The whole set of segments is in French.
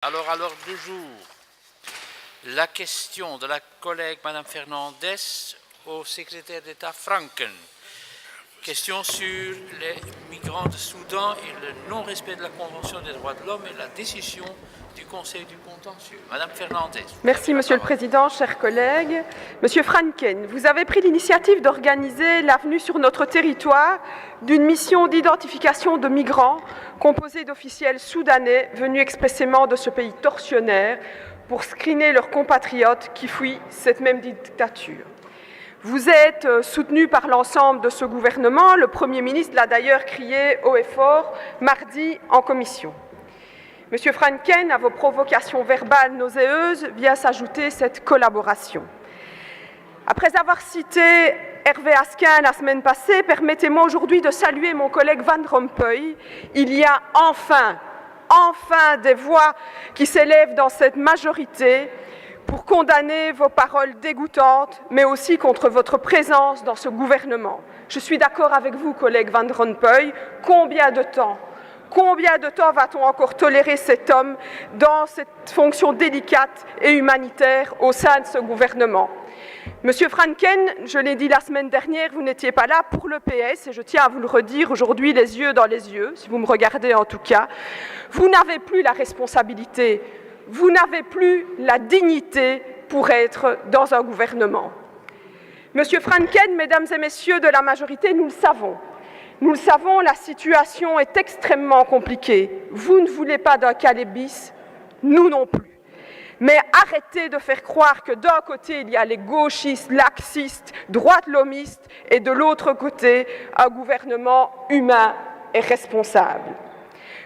Alors, à l'ordre du jour, la question de la collègue Madame Fernandez au secrétaire d'État Franken. Question sur les migrants de Soudan et le non-respect de la Convention des droits de l'homme et la décision du Conseil du contentieux. Madame Fernandez. Merci, Monsieur le Président, chers collègues. Monsieur Franken, vous avez pris l'initiative d'organiser la venue sur notre territoire d'une mission d'identification de migrants composée d'officiels soudanais venus expressément de ce pays tortionnaire pour screener leurs compatriotes qui fuient cette même dictature. Vous êtes soutenu par l'ensemble de ce gouvernement. Le Premier ministre l'a d'ailleurs crié haut et fort mardi en commission. Monsieur Franken, à vos provocations verbales nauséeuses vient s'ajouter cette collaboration. Après avoir cité Hervé Asquin la semaine passée, permettez-moi aujourd'hui de saluer mon collègue Van Rompuy. Il y a enfin des voix qui s'élèvent dans cette majorité pour condamner vos paroles dégoûtantes, mais aussi contre votre présence dans ce gouvernement. Je suis d'accord avec vous, collègue Van Rompuy. Combien de temps va-t-on encore tolérer cet homme dans cette fonction délicate et humanitaire au sein de ce gouvernement? Monsieur Franken, je l'ai dit la semaine dernière, vous n'étiez pas là pour le PS, et je tiens à vous le redire aujourd'hui les yeux dans les yeux, si vous me regardez en tout cas. Vous n'avez plus la responsabilité, vous n'avez plus la dignité pour être dans un gouvernement. Monsieur Franken, mesdames et messieurs de la majorité, nous le savons. Nous le savons, la situation est extrêmement compliquée. Vous ne voulez pas d'un Calais bis, nous non plus. Mais arrêtez de faire croire que d'un côté, il y a les gauchistes, laxistes, droite-lomistes, et de l'autre côté, un gouvernement humain et responsable.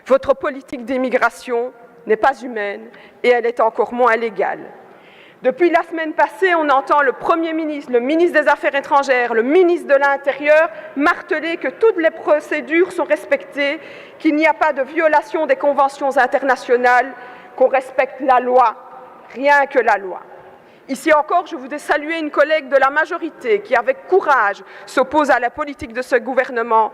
Votre politique d'immigration n'est pas humaine et elle est encore moins légale. Depuis la semaine passée, on entend le Premier ministre, le ministre des Affaires étrangères, le ministre de l'Intérieur marteler que toutes les procédures sont respectées, qu'il n'y a pas de violation des conventions internationales, qu'on respecte la loi, rien que la loi. Ici encore, je voudrais saluer une collègue de la majorité qui, avec courage, s'oppose à la politique de ce gouvernement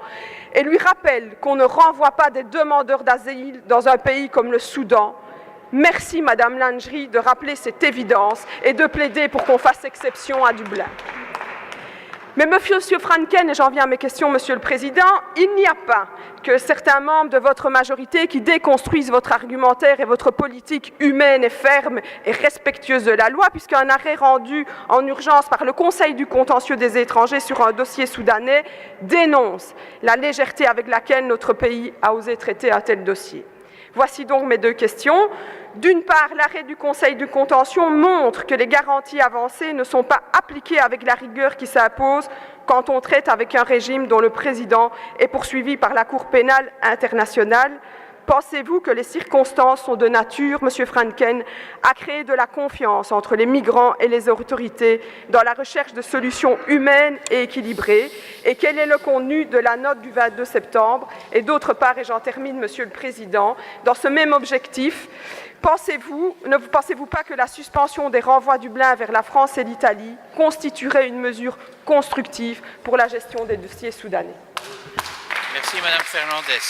et lui rappelle qu'on ne renvoie pas des demandeurs d'asile dans un pays comme le Soudan. Merci, Madame Langerie, de rappeler cette évidence et de plaider pour qu'on fasse exception à Dublin. Mais Monsieur Franken, et j'en viens à mes questions, Monsieur le Président, il n'y a pas que certains membres de votre majorité qui déconstruisent votre argumentaire et votre politique humaine et ferme et respectueuse de la loi, puisqu'un arrêt rendu en urgence par le Conseil du contentieux des étrangers sur un dossier soudanais dénonce la légèreté avec laquelle notre pays a osé traiter un tel dossier. Voici donc mes deux questions. D'une part, l'arrêt du Conseil du contentieux montre que les garanties avancées ne sont pas appliquées avec la rigueur qui s'impose quand on traite avec un régime dont le président est poursuivi par la Cour pénale internationale. Pensez-vous que les circonstances sont de nature, Monsieur Franken, à créer de la confiance entre les migrants et les autorités dans la recherche de solutions humaines et équilibrées? Et quel est le contenu de la note du 22 septembre? Et d'autre part, et j'en termine, Monsieur le Président, dans ce même objectif, ne pensez-vous pas que la suspension des renvois Dublin vers la France et l'Italie constituerait une mesure constructive pour la gestion des dossiers soudanais? Merci, Madame Fernandez.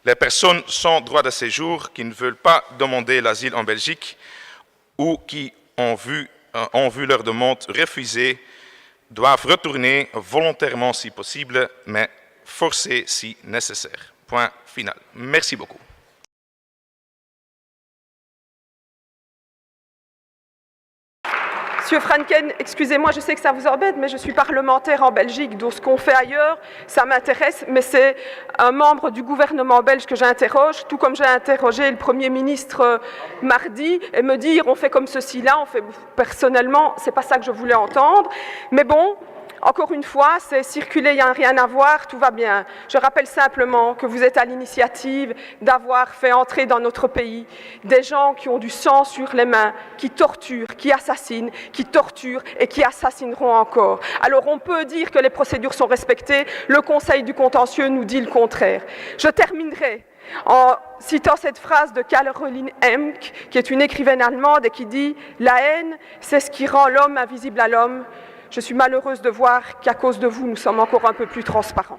Les personnes sans droit de séjour qui ne veulent pas demander l'asile en Belgique ou qui ont vu leur demande refusée doivent retourner volontairement si possible, mais forcés si nécessaire. Point final. Merci beaucoup. Monsieur Franken, excusez-moi, je sais que ça vous embête, mais je suis parlementaire en Belgique, donc ce qu'on fait ailleurs, ça m'intéresse, mais c'est un membre du gouvernement belge que j'interroge, tout comme j'ai interrogé le Premier ministre mardi, et me dire on fait comme ceci là, on fait personnellement, c'est pas ça que je voulais entendre, mais bon. Encore une fois, c'est circuler, il n'y a rien à voir, tout va bien. Je rappelle simplement que vous êtes à l'initiative d'avoir fait entrer dans notre pays des gens qui ont du sang sur les mains, qui torturent, qui assassinent, qui torturent et qui assassineront encore. Alors on peut dire que les procédures sont respectées, le Conseil du contentieux nous dit le contraire. Je terminerai en citant cette phrase de Caroline Emck, qui est une écrivaine allemande et qui dit « La haine, c'est ce qui rend l'homme invisible à l'homme ». Je suis malheureuse de voir qu'à cause de vous, nous sommes encore un peu plus transparents.